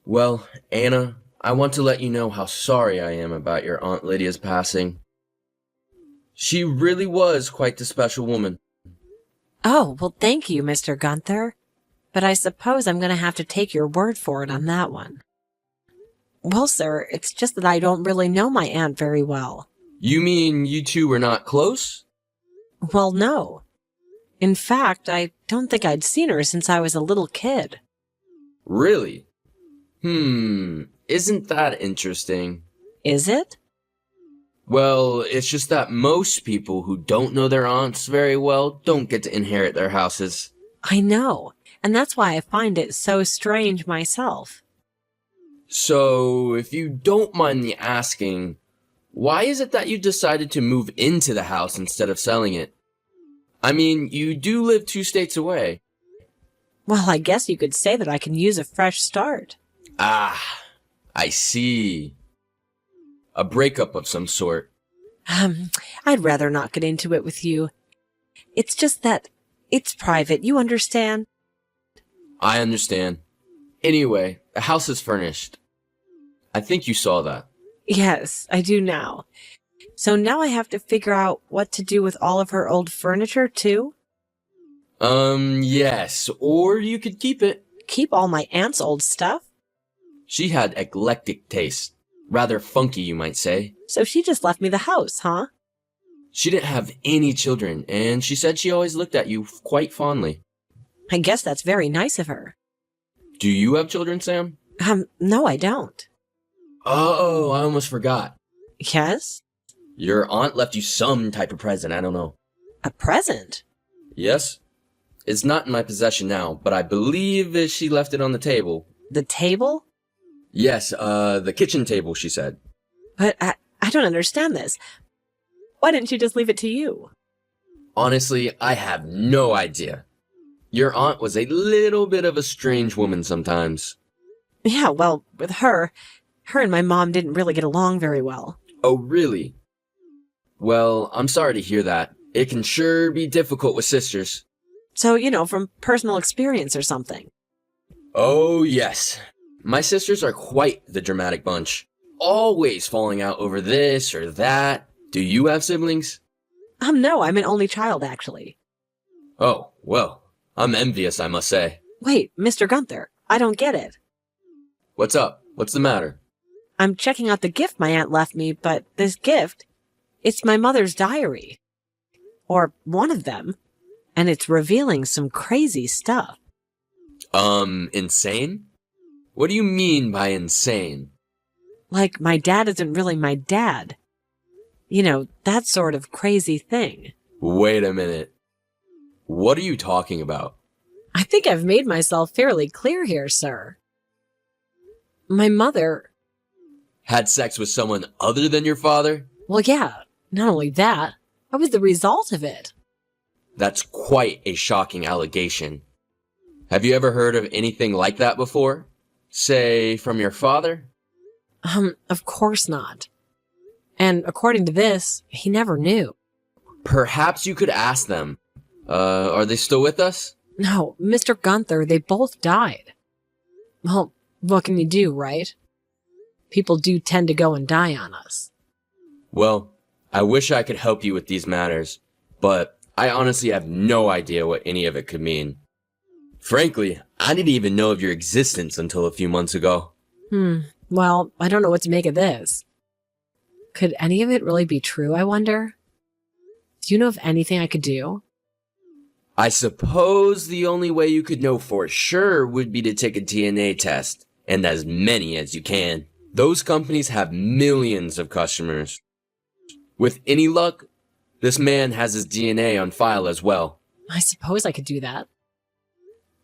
Well, Anna, I want to let you know how sorry I am about your Aunt Lydia's passing. She really was quite the special woman. Oh, well, thank you, Mr. Gunther. But I suppose I'm going to have to take your word for it on that one. Well, sir, it's just that I don't really know my aunt very well. You mean you two were not close? Well, no. In fact, I don't think I'd seen her since I was a little kid. Really? Isn't that interesting? Is it? Well, it's just that most people who don't know their aunts very well don't get to inherit their houses. I know, and that's why I find it so strange myself. So, if you don't mind me asking, why is it that you decided to move into the house instead of selling it? I mean, you do live 2 states away. Well, I guess you could say that I can use a fresh start. Ah, I see. A breakup of some sort. I'd rather not get into it with you. It's just that it's private, you understand? I understand. Anyway, the house is furnished. I think you saw that. Yes, I do now. So now I have to figure out what to do with all of her old furniture, too? Yes, or you could keep it. Keep all my aunt's old stuff? She had eclectic taste. Rather funky, you might say. So she just left me the house, huh? She didn't have any children, and she said she always looked at you quite fondly. I guess that's very nice of her. Do you have children, Sam? No, I don't. Oh, I almost forgot. Yes? Your aunt left you some type of present, I don't know. A present? Yes? It's not in my possession now, but I believe that she left it on the table. The table? Yes, the kitchen table, she said. But I don't understand this. Why didn't she just leave it to you? Honestly, I have no idea. Your aunt was a little bit of a strange woman sometimes. Yeah, well, with her and my mom didn't really get along very well. Oh, really? Well, I'm sorry to hear that. It can sure be difficult with sisters. So, from personal experience or something. Oh, yes. My sisters are quite the dramatic bunch. Always falling out over this or that. Do you have siblings? No, I'm an only child, actually. Oh, well, I'm envious, I must say. Wait, Mr. Gunther, I don't get it. What's up? What's the matter? I'm checking out the gift my aunt left me, but this gift, it's my mother's diary. Or one of them. And it's revealing some crazy stuff. Insane? What do you mean by insane? Like my dad isn't really my dad. That sort of crazy thing. Wait a minute. What are you talking about? I think I've made myself fairly clear here, sir. My mother... Had sex with someone other than your father? Well, yeah, not only that, I was the result of it. That's quite a shocking allegation. Have you ever heard of anything like that before? Say, from your father? Of course not. And according to this, he never knew. Perhaps you could ask them. Are they still with us? No, Mr. Gunther, they both died. Well, what can you do, right? People do tend to go and die on us. Well, I wish I could help you with these matters, but I honestly have no idea what any of it could mean. Frankly, I didn't even know of your existence until a few months ago. Well, I don't know what to make of this. Could any of it really be true, I wonder? Do you know of anything I could do? I suppose the only way you could know for sure would be to take a DNA test, and as many as you can. Those companies have millions of customers. With any luck, this man has his DNA on file as well. I suppose I could do that.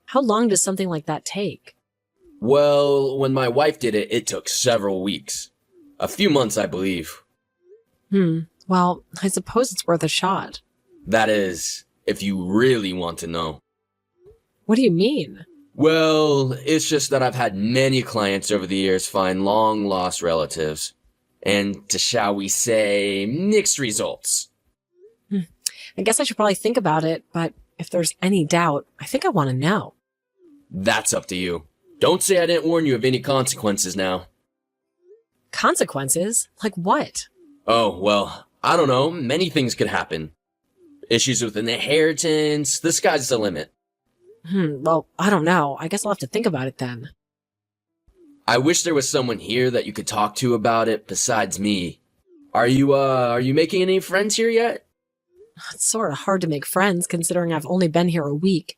How long does something like that take? Well, when my wife did it, it took several weeks. A few months, I believe. Well, I suppose it's worth a shot. That is, if you really want to know. What do you mean? Well, it's just that I've had many clients over the years find long-lost relatives. And to, shall we say, mixed results. I guess I should probably think about it, but if there's any doubt, I think I want to know. That's up to you. Don't say I didn't warn you of any consequences now. Consequences? Like what? Oh, well, I don't know. Many things could happen. Issues with an inheritance. The sky's the limit. Well, I don't know. I guess I'll have to think about it then. I wish there was someone here that you could talk to about it besides me. Are you making any friends here yet? It's sort of hard to make friends considering I've only been here a week.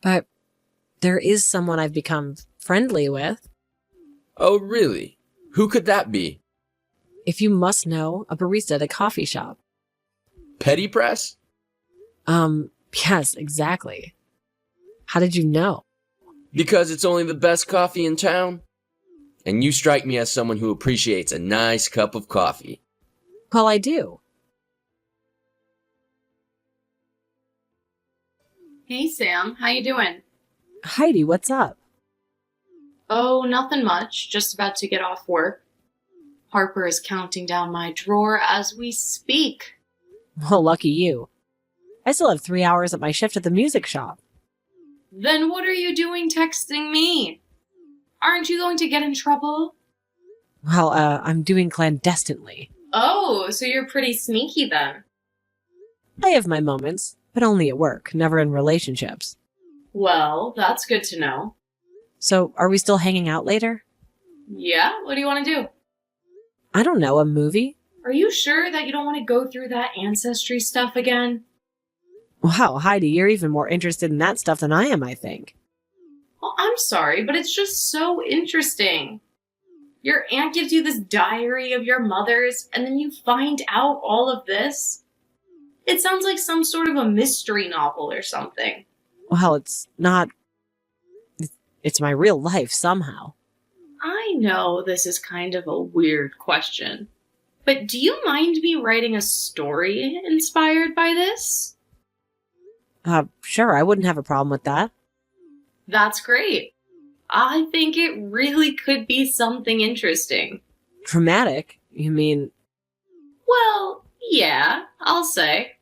But there is someone I've become friendly with. Oh, really? Who could that be? If you must know, a barista at a coffee shop. Petty Press? Yes, exactly. How did you know? Because it's only the best coffee in town. And you strike me as someone who appreciates a nice cup of coffee. Well, I do. Hey Sam, how you doing? Heidi, what's up? Oh, nothing much. Just about to get off work. Harper is counting down my drawer as we speak. Well, lucky you. I still have 3 hours at my shift at the music shop. Then what are you doing texting me? Aren't you going to get in trouble? Well, I'm doing clandestinely. Oh, so you're pretty sneaky then. I have my moments, but only at work, never in relationships. Well, that's good to know. So, are we still hanging out later? Yeah, what do you want to do? I don't know, a movie? Are you sure that you don't want to go through that ancestry stuff again? Wow, Heidi, you're even more interested in that stuff than I am, I think. Well, I'm sorry, but it's just so interesting. Your aunt gives you this diary of your mother's, and then you find out all of this. It sounds like some sort of a mystery novel or something. Well, it's not... It's my real life, somehow. I know this is kind of a weird question, but do you mind me writing a story inspired by this? Sure, I wouldn't have a problem with that. That's great. I think it really could be something interesting. Dramatic? You mean... Well, yeah, I'll say.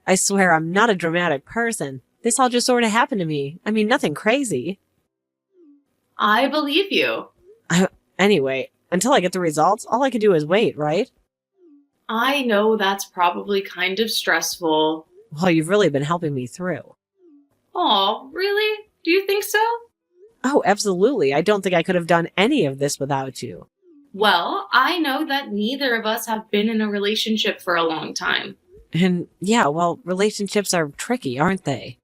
I swear I'm not a dramatic person. This all just sort of happened to me. I mean, nothing crazy. I believe you. Anyway, until I get the results, all I can do is wait, right? I know that's probably kind of stressful. Well, you've really been helping me through. Aw, really? Do you think so? Oh, absolutely. I don't think I could have done any of this without you. Well, I know that neither of us have been in a relationship for a long time. And yeah, well, relationships are tricky, aren't they?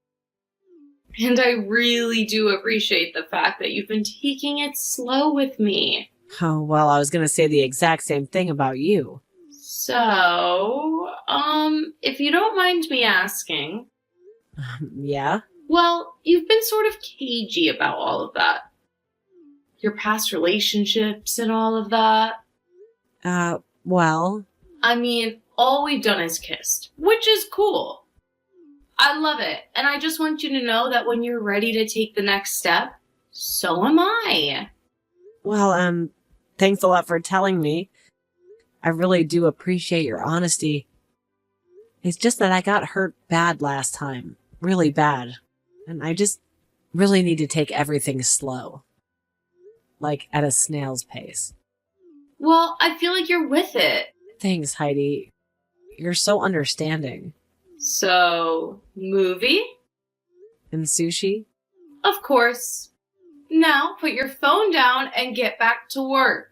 And I really do appreciate the fact that you've been taking it slow with me. Oh, well, I was going to say the exact same thing about you. So, if you don't mind me asking. Yeah? Well, you've been sort of cagey about all of that. Your past relationships and all of that. Well... I mean, all we've done is kissed, which is cool. I love it, and I just want you to know that when you're ready to take the next step, so am I. Well, thanks a lot for telling me. I really do appreciate your honesty. It's just that I got hurt bad last time. Really bad. And I just really need to take everything slow. Like, at a snail's pace. Well, I feel like you're with it. Thanks, Heidi. You're so understanding. So, movie? And sushi? Of course. Now, put your phone down and get back to work.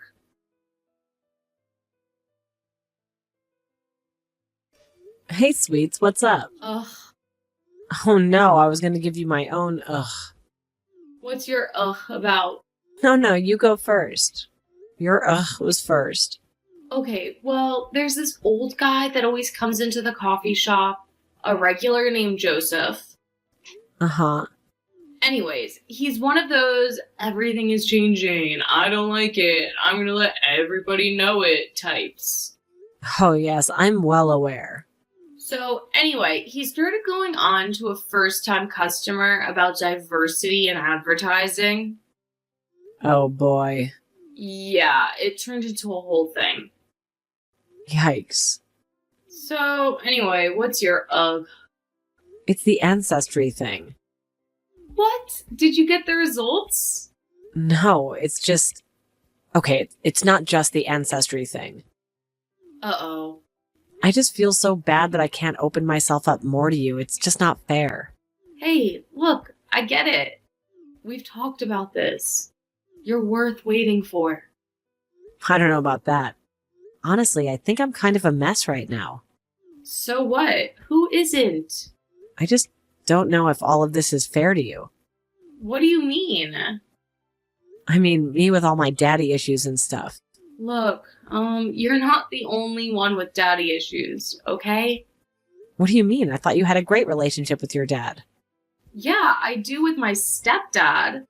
Hey, sweets, what's up? Ugh. Oh no, I was gonna give you my own ugh. What's your ugh about? No, you go first. Your ugh was first. Okay, well, there's this old guy that always comes into the coffee shop, a regular named Joseph. Uh-huh. Anyways, he's one of those everything is changing, I don't like it, I'm gonna let everybody know it types. Oh yes, I'm well aware. So anyway, he started going on to a first-time customer about diversity in advertising. Oh boy. Yeah, it turned into a whole thing. Yikes. So anyway, what's your ugh? It's the ancestry thing. What? Did you get the results? No, it's just... Okay, it's not just the ancestry thing. Uh-oh. I just feel so bad that I can't open myself up more to you. It's just not fair. Hey, look, I get it. We've talked about this. You're worth waiting for. I don't know about that. Honestly, I think I'm kind of a mess right now. So what? Who isn't? I just don't know if all of this is fair to you. What do you mean? I mean, me with all my daddy issues and stuff. Look, you're not the only one with daddy issues, okay? What do you mean? I thought you had a great relationship with your dad. Yeah, I do with my stepdad.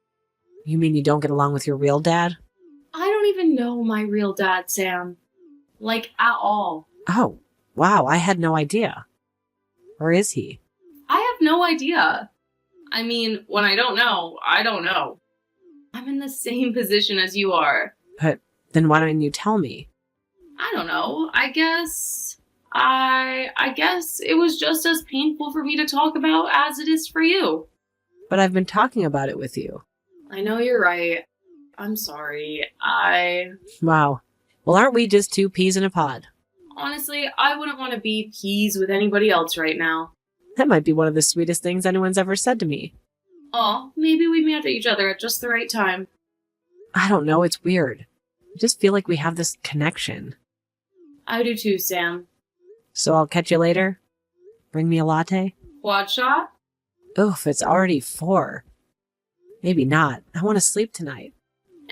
You mean you don't get along with your real dad? I don't even know my real dad, Sam. Like, at all. Oh, wow, I had no idea. Or is he? I have no idea. I mean, when I don't know, I don't know. I'm in the same position as you are. But then why don't you tell me? I don't know. I guess it was just as painful for me to talk about as it is for you. But I've been talking about it with you. I know you're right. I'm sorry. Wow. Well, aren't we just two peas in a pod? Honestly, I wouldn't want to be peas with anybody else right now. That might be one of the sweetest things anyone's ever said to me. Oh, maybe we met each other at just the right time. I don't know, it's weird. I just feel like we have this connection. I do too, Sam. So I'll catch you later? Bring me a latte? Quad shot? Oof, it's already 4. Maybe not. I want to sleep tonight.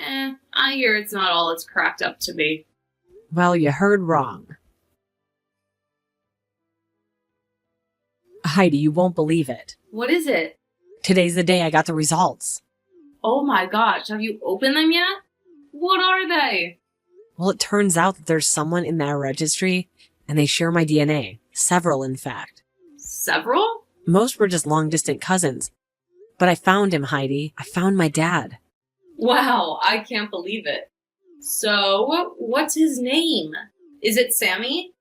I hear it's not all it's cracked up to be. Well, you heard wrong. Heidi, you won't believe it. What is it? Today's the day I got the results. Oh my gosh, have you opened them yet? What are they? Well, it turns out that there's someone in that registry, and they share my DNA. Several, in fact. Several? Most were just long-distant cousins. But I found him, Heidi. I found my dad. Wow, I can't believe it. So, what's his name? Is it Sammy?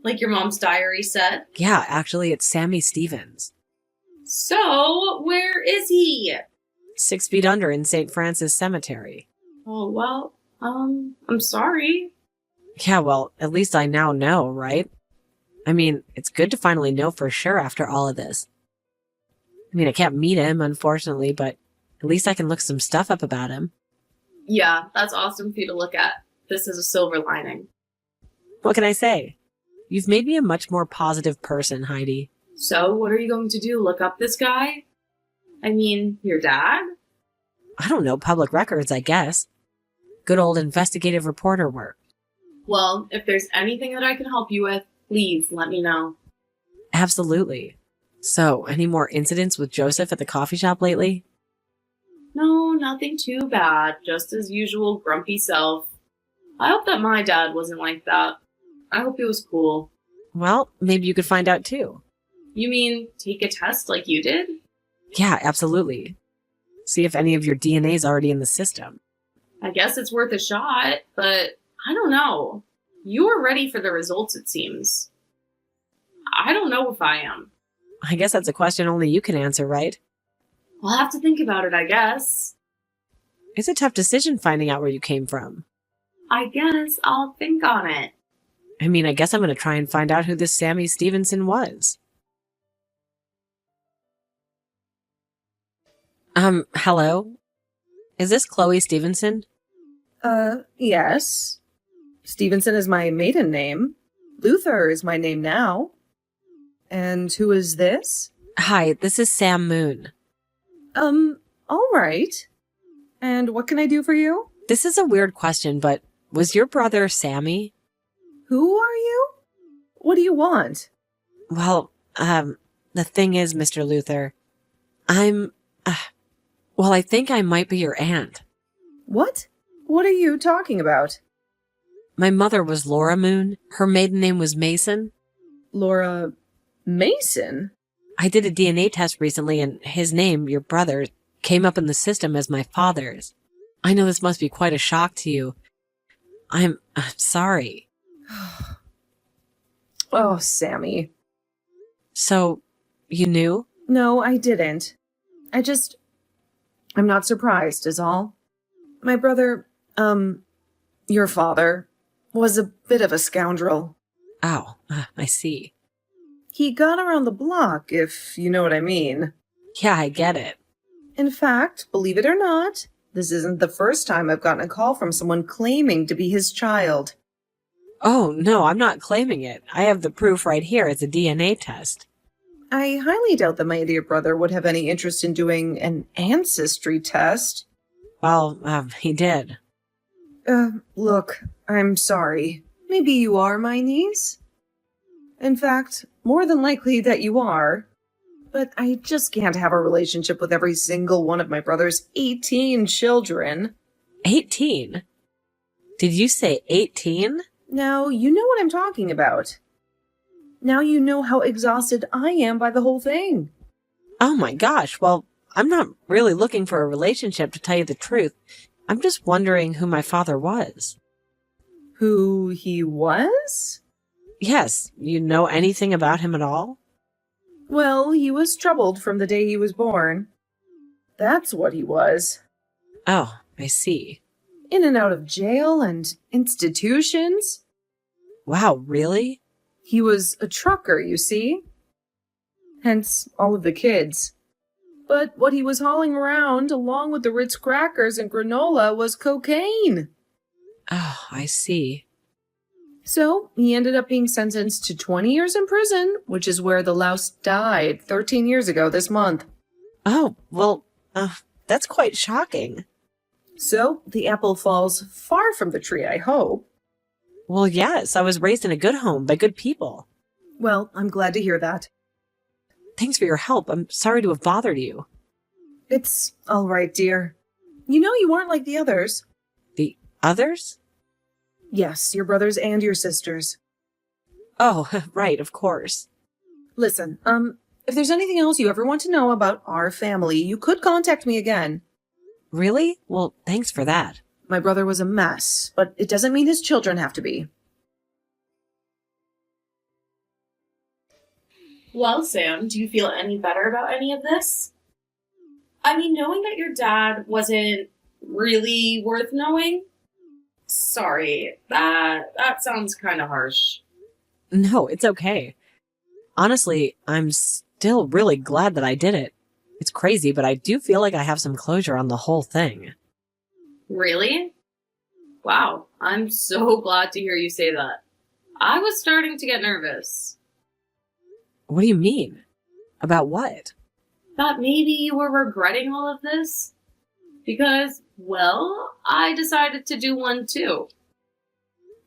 Like your mom's diary said? Yeah, actually, it's Sammy Stevens. So, where is he? 6 feet under in St. Francis Cemetery. Oh, well, I'm sorry. Yeah, well, at least I now know, right? I mean, it's good to finally know for sure after all of this. I mean, I can't meet him, unfortunately, but at least I can look some stuff up about him. Yeah, that's awesome for you to look at. This is a silver lining. What can I say? You've made me a much more positive person, Heidi. So, what are you going to do? Look up this guy? I mean, your dad? I don't know, public records, I guess. Good old investigative reporter work. Well, if there's anything that I can help you with, please let me know. Absolutely. So, any more incidents with Joseph at the coffee shop lately? No, nothing too bad. Just his usual grumpy self. I hope that my dad wasn't like that. I hope he was cool. Well, maybe you could find out too. You mean take a test like you did? Yeah, absolutely. See if any of your DNA's already in the system. I guess it's worth a shot, but I don't know. You were ready for the results, it seems. I don't know if I am. I guess that's a question only you can answer, right? I'll have to think about it, I guess. It's a tough decision finding out where you came from. I guess I'll think on it. I mean, I guess I'm going to try and find out who this Sammy Stevenson was. Hello? Is this Chloe Stevenson? Yes. Stevenson is my maiden name. Luther is my name now. And who is this? Hi, this is Sam Moon. All right. And what can I do for you? This is a weird question, but was your brother Sammy? Who are you? What do you want? Well, the thing is, Mr. Luther, I think I might be your aunt. What? What are you talking about? My mother was Laura Moon. Her maiden name was Mason. Laura Mason? I did a DNA test recently, and his name, your brother, came up in the system as my father's. I know this must be quite a shock to you. I'm sorry. Oh, Sammy. So, you knew? No, I didn't. I'm not surprised, is all. My brother, your father, was a bit of a scoundrel. Oh, I see. He got around the block, if you know what I mean. Yeah, I get it. In fact, believe it or not, this isn't the first time I've gotten a call from someone claiming to be his child. Oh, no, I'm not claiming it. I have the proof right here. It's a DNA test. I highly doubt that my dear brother would have any interest in doing an ancestry test. Well, he did. Look, I'm sorry. Maybe you are my niece? In fact, more than likely that you are. But I just can't have a relationship with every single one of my brother's 18 children. 18? Did you say 18? Now, you know what I'm talking about. Now you know how exhausted I am by the whole thing. Oh my gosh, well, I'm not really looking for a relationship, to tell you the truth. I'm just wondering who my father was. Who he was? Yes, you know anything about him at all? Well, he was troubled from the day he was born. That's what he was. Oh, I see. In and out of jail and institutions. Wow, really? He was a trucker, you see. Hence, all of the kids. But what he was hauling around, along with the Ritz crackers and granola, was cocaine. Oh, I see. So, he ended up being sentenced to 20 years in prison, which is where the louse died 13 years ago this month. Oh, well, that's quite shocking. So, the apple falls far from the tree, I hope. Well, yes, I was raised in a good home by good people. Well, I'm glad to hear that. Thanks for your help. I'm sorry to have bothered you. It's all right, dear. You know you aren't like the others. The others? Yes, your brothers and your sisters. Oh, right, of course. Listen, if there's anything else you ever want to know about our family, you could contact me again. Really? Well, thanks for that. My brother was a mess, but it doesn't mean his children have to be. Well, Sam, do you feel any better about any of this? I mean, knowing that your dad wasn't really worth knowing? Sorry, that sounds kind of harsh. No, it's okay. Honestly, I'm still really glad that I did it. It's crazy, but I do feel like I have some closure on the whole thing. Really? Wow, I'm so glad to hear you say that. I was starting to get nervous. What do you mean? About what? That maybe you were regretting all of this? Because, well, I decided to do one too.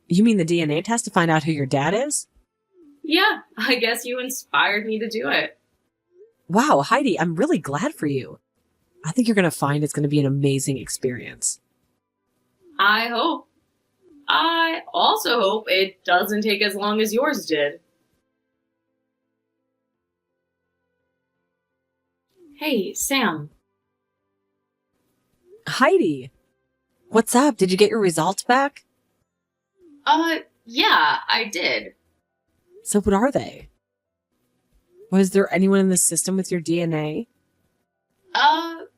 You mean the DNA test to find out who your dad is? Yeah, I guess you inspired me to do it. Wow, Heidi, I'm really glad for you. I think you're going to find it's going to be an amazing experience. I hope. I also hope it doesn't take as long as yours did. Hey, Sam. Heidi! What's up? Did you get your results back? Yeah, I did. So what are they? Was there anyone in the system with your DNA?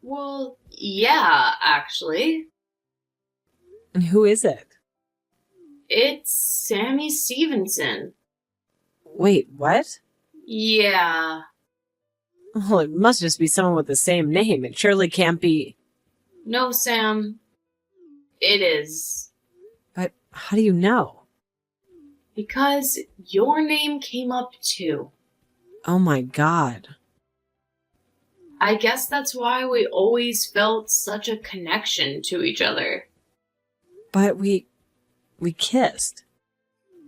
Well, yeah, actually. And who is it? It's Sammy Stevenson. Wait, what? Yeah. Well, it must just be someone with the same name. It surely can't be. No, Sam. It is. But how do you know? Because your name came up too. Oh my god. I guess that's why we always felt such a connection to each other. But we kissed.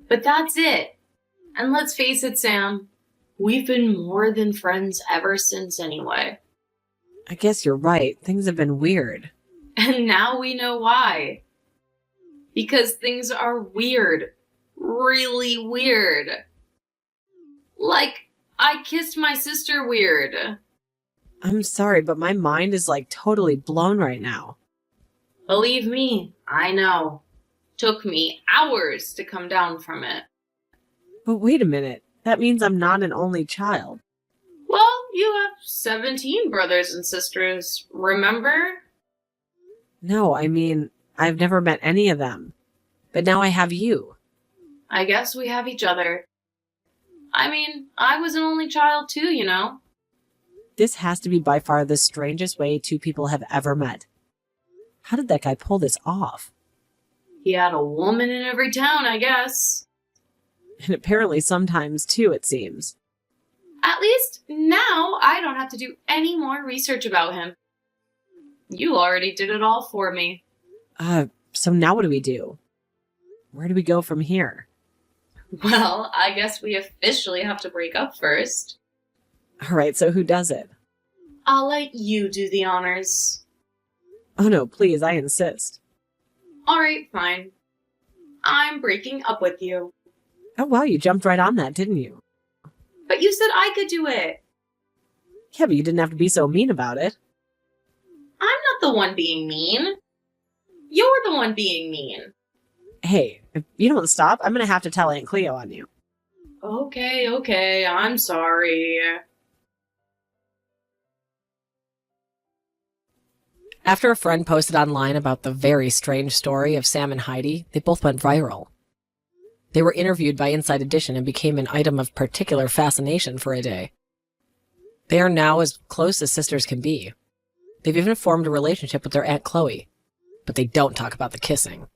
But that's it. And let's face it, Sam. We've been more than friends ever since anyway. I guess you're right. Things have been weird. And now we know why. Because things are weird. Really weird. Like, I kissed my sister weird. I'm sorry, but my mind is like totally blown right now. Believe me, I know. Took me hours to come down from it. But wait a minute. That means I'm not an only child. Well, you have 17 brothers and sisters, remember? No, I mean, I've never met any of them. But now I have you. I guess we have each other. I mean, I was an only child too, you know? This has to be by far the strangest way two people have ever met. How did that guy pull this off? He had a woman in every town, I guess. And apparently sometimes too, it seems. At least now I don't have to do any more research about him. You already did it all for me. So now what do we do? Where do we go from here? Well, I guess we officially have to break up first. All right, so who does it? I'll let you do the honors. Oh no, please, I insist. Alright, fine. I'm breaking up with you. Oh wow, you jumped right on that, didn't you? But you said I could do it. Yeah, but you didn't have to be so mean about it. I'm not the one being mean. You're the one being mean. Hey, if you don't stop, I'm gonna have to tell Aunt Cleo on you. Okay, I'm sorry. After a friend posted online about the very strange story of Sam and Heidi, they both went viral. They were interviewed by Inside Edition and became an item of particular fascination for a day. They are now as close as sisters can be. They've even formed a relationship with their Aunt Chloe, but they don't talk about the kissing.